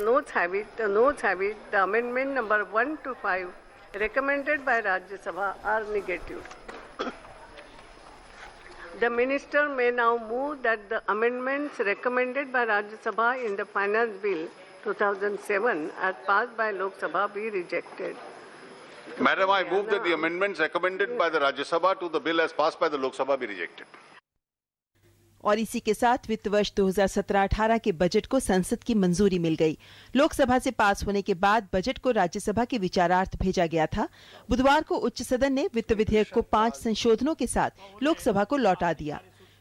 notes have it, the amendment number 1 to 5 recommended by Rajya Sabha are negative. The Minister may now move that the amendments recommended by Rajya Sabha in the Finance Bill 2007 as passed by Lok Sabha be rejected. Madam, I move that the amendments recommended by the Rajya Sabha to the bill as passed by the Lok Sabha be rejected. और इसी के साथ वित्त वर्ष 2017-18 के budget को संसद की मंजूरी मिल गई। लोकसभा से पास होने के बाद बजट को राज्यसभा के विचारार्थ भेजा गया था। बुधवार को उच्च सदन ने वित्त विधेयक को 5 संशोधनों के साथ लोकसभा को लौटा दिया।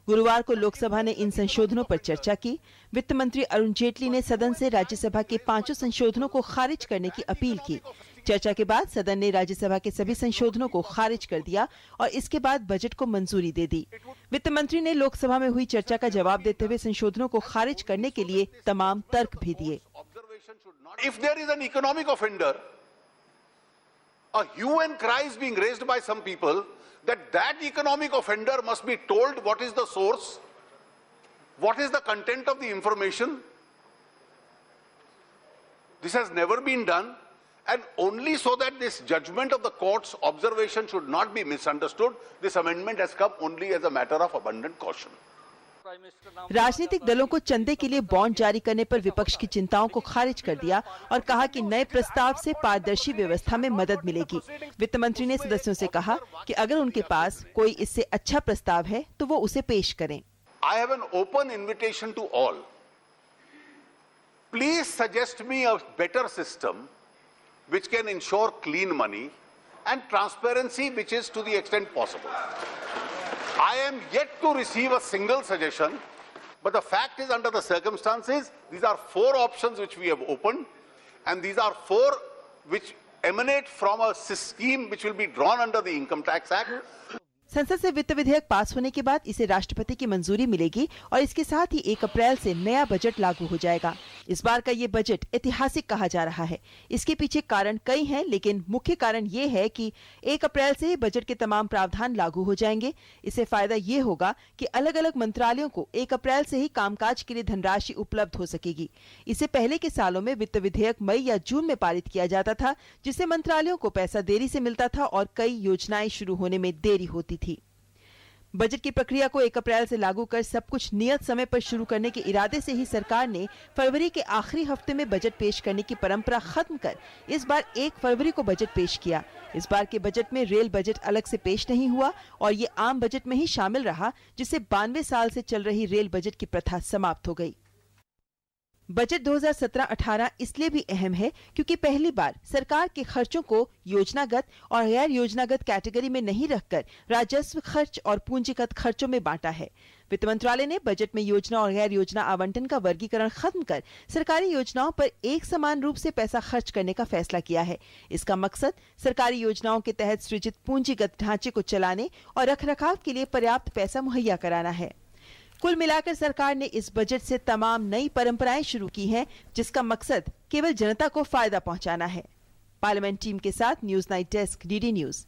गुरुवार को लोकसभा ने इन संशोधनों पर चर्चा की। वित्त मंत्री अरुण जेटली ने सदन से राज्यसभा के 5 संशोधनों को खारिज करने की अपील की। चर्चा के बाद सदन ने राज्यसभा के सभी संशोधनों को खारिज कर दिया और इसके बाद बजट को मंजूरी दे दी। वित्त मंत्री ने लोकसभा में हुई चर्चा का जवाब देते हुए संशोधनों को खारिज करने के लिए तमाम तर्क भी दिए। If there is an economic offender, a hue and cry is being raised by some people that economic offender must be told what is the source, what is the content of the information. This has never been done, and only so that this judgment of the court's observation should not be misunderstood, this amendment has come only as a matter of abundant caution. राजनीतिक दलों को चंदे के लिए bond जारी करने पर विपक्ष की चिंताओं को खारिज कर दिया और कहा कि नए प्रस्ताव से पारदर्शी व्यवस्था में मदद मिलेगी। वित्त मंत्री ने सदस्यों से कहा कि अगर उनके पास कोई इससे अच्छा प्रस्ताव है तो वो उसे पेश करें। I have an open invitation to all. Please suggest me a better system which can ensure clean money and transparency, which is to the extent possible. I am yet to receive a single suggestion, but the fact is, under the circumstances, these are 4 options which we have opened, and these are 4 which emanate from a scheme which will be drawn under the Income Tax Act. संसद से वित्त विधेयक पास होने के बाद इसे राष्ट्रपति की मंजूरी मिलेगी और इसके साथ ही 1 अप्रैल से नया बजट लागू हो जाएगा। इस बार का ये बजट ऐतिहासिक कहा जा रहा है। इसके पीछे कारण कई हैं, लेकिन मुख्य कारण ये है कि 1 अप्रैल से ही बजट के तमाम प्रावधान लागू हो जाएंगे। इससे फायदा ये होगा कि अलग अलग मंत्रालयों को 1 अप्रैल से ही कामकाज के लिए धनराशि उपलब्ध हो सकेगी। इससे पहले के सालों में वित्त विधेयक मई या जून में पारित किया जाता था, जिससे मंत्रालयों को पैसा देरी से मिलता था और कई योजनाएं शुरू होने में देरी होती थी। बजट की प्रक्रिया को 1 अप्रैल से लागू कर सब कुछ नियत समय पर शुरू करने के इरादे से ही सरकार ने फरवरी के आखिरी हफ्ते में बजट पेश करने की परंपरा खत्म कर इस बार 1 फरवरी को बजट पेश किया। इस बार के बजट में रेल बजट अलग से पेश नहीं हुआ और ये आम बजट में ही शामिल रहा, जिससे 92 साल से चल रही रेल बजट की प्रथा समाप्त हो गई। बजट 2017-18 इसलिए भी अहम है क्योंकि पहली बार सरकार के खर्चों को योजनागत और गैर योजनागत कैटेगरी में नहीं रखकर राजस्व खर्च और पूंजीगत खर्चों में बांटा है। वित्त मंत्रालय ने बजट में योजना और गैर योजना आवंटन का वर्गीकरण खत्म कर सरकारी योजनाओं पर एक समान रूप से पैसा खर्च करने का फैसला किया है। इसका मकसद सरकारी योजनाओं के तहत सृजित पूंजीगत ढांचे को चलाने और रखरखाव के लिए पर्याप्त पैसा मुहैया कराना है। कुल मिलाकर सरकार ने इस बजट से तमाम नई परंपराएं शुरू की हैं, जिसका मकसद केवल जनता को फायदा पहुंचाना है। पार्लियामेंट टीम के साथ news night desk, DD news.